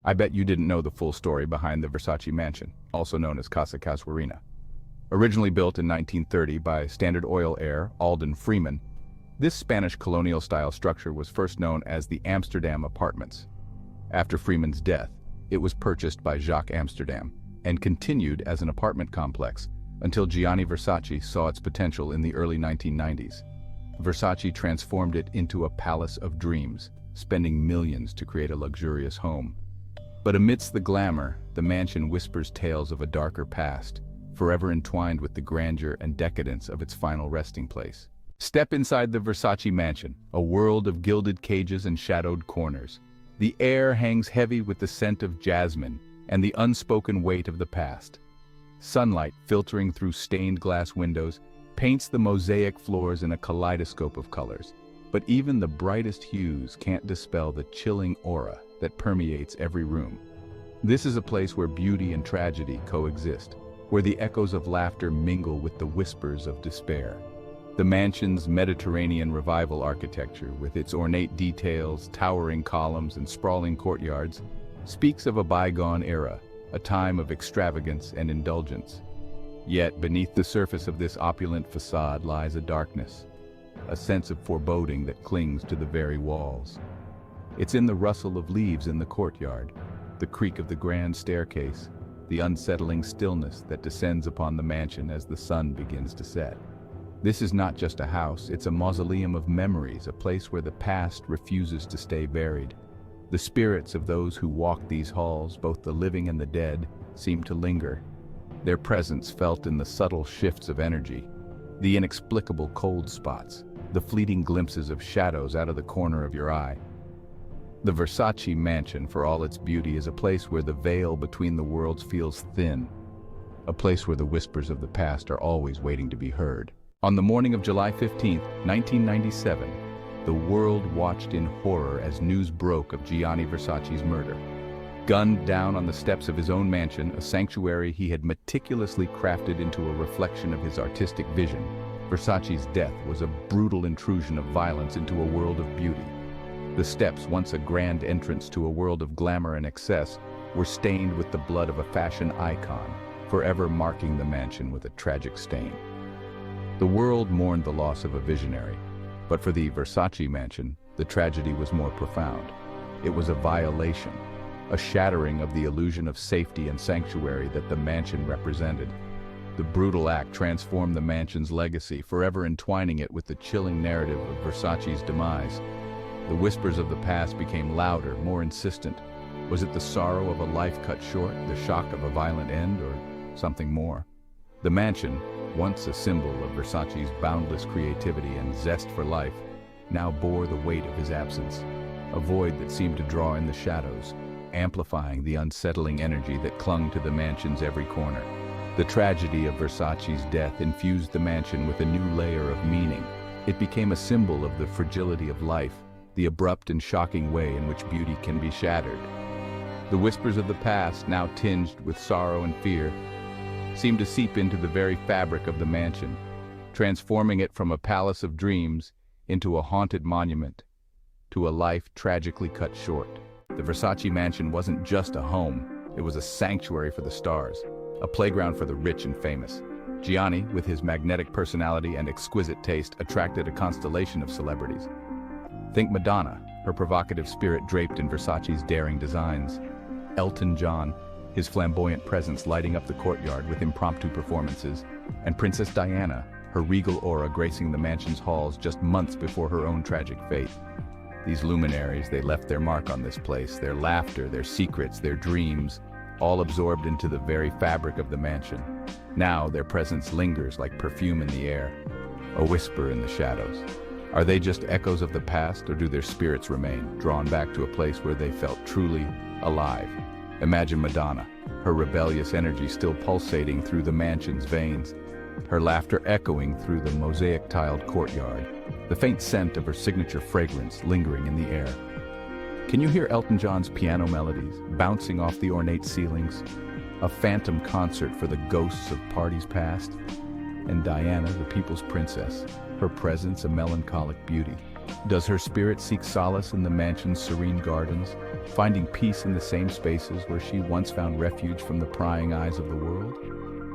I bet you didn't know the full story behind the Versace mansion, also known as Casa Casuarina. Originally built in 1930 by Standard Oil heir Alden Freeman, this Spanish colonial-style structure was first known as the Amsterdam Apartments. After Freeman's death, it was purchased by Jacques Amsterdam and continued as an apartment complex until Gianni Versace saw its potential in the early 1990s. Versace transformed it into a palace of dreams, spending millions to create a luxurious home. But amidst the glamour, the mansion whispers tales of a darker past, forever entwined with the grandeur and decadence of its final resting place. Step inside the Versace mansion, a world of gilded cages and shadowed corners. The air hangs heavy with the scent of jasmine and the unspoken weight of the past. Sunlight, filtering through stained glass windows, paints the mosaic floors in a kaleidoscope of colors. But even the brightest hues can't dispel the chilling aura that permeates every room. This is a place where beauty and tragedy coexist, where the echoes of laughter mingle with the whispers of despair. The mansion's Mediterranean Revival architecture, with its ornate details, towering columns, and sprawling courtyards, speaks of a bygone era, a time of extravagance and indulgence. Yet beneath the surface of this opulent facade lies a darkness, a sense of foreboding that clings to the very walls. It's in the rustle of leaves in the courtyard, the creak of the grand staircase, the unsettling stillness that descends upon the mansion as the sun begins to set. This is not just a house, it's a mausoleum of memories, a place where the past refuses to stay buried. The spirits of those who walk these halls, both the living and the dead, seem to linger, their presence felt in the subtle shifts of energy, the inexplicable cold spots, the fleeting glimpses of shadows out of the corner of your eye. The Versace mansion, for all its beauty, is a place where the veil between the worlds feels thin, a place where the whispers of the past are always waiting to be heard. On the morning of July 15, 1997, the world watched in horror as news broke of Gianni Versace's murder. Gunned down on the steps of his own mansion, a sanctuary he had meticulously crafted into a reflection of his artistic vision, Versace's death was a brutal intrusion of violence into a world of beauty. The steps, once a grand entrance to a world of glamour and excess, were stained with the blood of a fashion icon, forever marking the mansion with a tragic stain. The world mourned the loss of a visionary, but for the Versace mansion, the tragedy was more profound. It was a violation, a shattering of the illusion of safety and sanctuary that the mansion represented. The brutal act transformed the mansion's legacy, forever entwining it with the chilling narrative of Versace's demise. The whispers of the past became louder, more insistent. Was it the sorrow of a life cut short, the shock of a violent end, or something more? The mansion, once a symbol of Versace's boundless creativity and zest for life, now bore the weight of his absence, a void that seemed to draw in the shadows, amplifying the unsettling energy that clung to the mansion's every corner. The tragedy of Versace's death infused the mansion with a new layer of meaning. It became a symbol of the fragility of life, the abrupt and shocking way in which beauty can be shattered. The whispers of the past, now tinged with sorrow and fear, seemed to seep into the very fabric of the mansion, transforming it from a palace of dreams into a haunted monument, to a life tragically cut short. The Versace mansion wasn't just a home, it was a sanctuary for the stars, a playground for the rich and famous. Gianni, with his magnetic personality and exquisite taste, attracted a constellation of celebrities. Think Madonna, her provocative spirit draped in Versace's daring designs. Elton John, his flamboyant presence lighting up the courtyard with impromptu performances. And Princess Diana, her regal aura gracing the mansion's halls just months before her own tragic fate. These luminaries, they left their mark on this place, their laughter, their secrets, their dreams, all absorbed into the very fabric of the mansion. Now their presence lingers like perfume in the air, a whisper in the shadows. Are they just echoes of the past, or do their spirits remain, drawn back to a place where they felt truly alive? Imagine Madonna, her rebellious energy still pulsating through the mansion's veins, her laughter echoing through the mosaic-tiled courtyard, the faint scent of her signature fragrance lingering in the air. Can you hear Elton John's piano melodies bouncing off the ornate ceilings? A phantom concert for the ghosts of parties past? And Diana, the people's princess, her presence a melancholic beauty, Does her spirit seek solace in the mansion's serene gardens, finding peace in the same spaces where she once found refuge from the prying eyes of the world?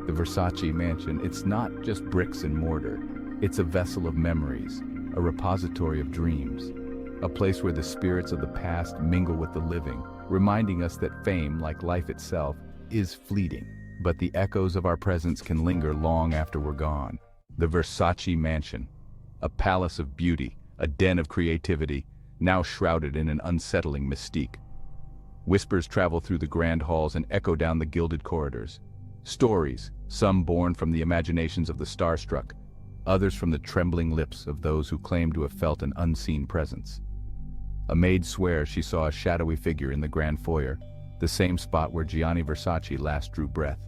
The Versace mansion, it's not just bricks and mortar. It's a vessel of memories, a repository of dreams, a place where the spirits of the past mingle with the living, reminding us that fame, like life itself, is fleeting, but the echoes of our presence can linger long after we're gone. The Versace mansion, a palace of beauty, a den of creativity, now shrouded in an unsettling mystique. Whispers travel through the grand halls and echo down the gilded corridors. Stories, some born from the imaginations of the starstruck, others from the trembling lips of those who claim to have felt an unseen presence. A maid swears she saw a shadowy figure in the grand foyer, the same spot where Gianni Versace last drew breath.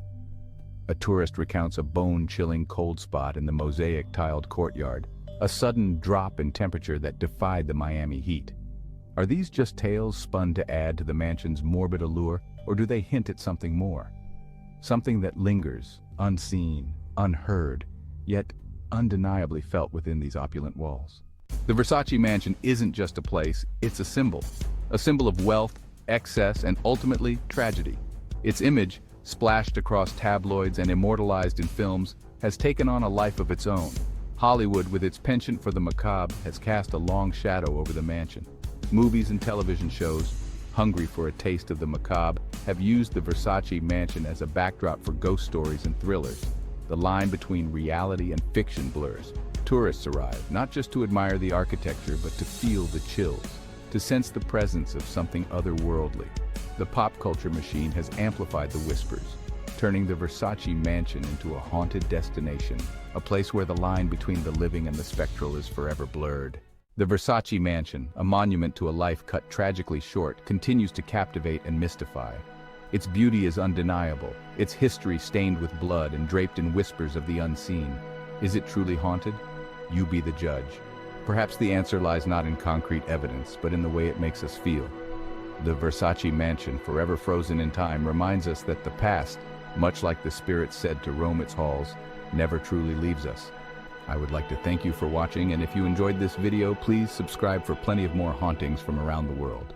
A tourist recounts a bone-chilling cold spot in the mosaic-tiled courtyard, a sudden drop in temperature that defied the Miami heat. Are these just tales spun to add to the mansion's morbid allure, or do they hint at something more? Something that lingers, unseen, unheard, yet undeniably felt within these opulent walls. The Versace mansion isn't just a place, it's a symbol of wealth, excess, and ultimately tragedy. Its image, splashed across tabloids and immortalized in films, has taken on a life of its own. Hollywood, with its penchant for the macabre, has cast a long shadow over the mansion. Movies and television shows, hungry for a taste of the macabre, have used the Versace mansion as a backdrop for ghost stories and thrillers. The line between reality and fiction blurs. Tourists arrive, not just to admire the architecture, but to feel the chills, to sense the presence of something otherworldly. The pop culture machine has amplified the whispers, turning the Versace mansion into a haunted destination, a place where the line between the living and the spectral is forever blurred. The Versace mansion, a monument to a life cut tragically short, continues to captivate and mystify. Its beauty is undeniable, its history stained with blood and draped in whispers of the unseen. Is it truly haunted? You be the judge. Perhaps the answer lies not in concrete evidence, but in the way it makes us feel. The Versace mansion, forever frozen in time, reminds us that the past, much like the spirit said to roam its halls, never truly leaves us. I would like to thank you for watching, and if you enjoyed this video, please subscribe for plenty of more hauntings from around the world.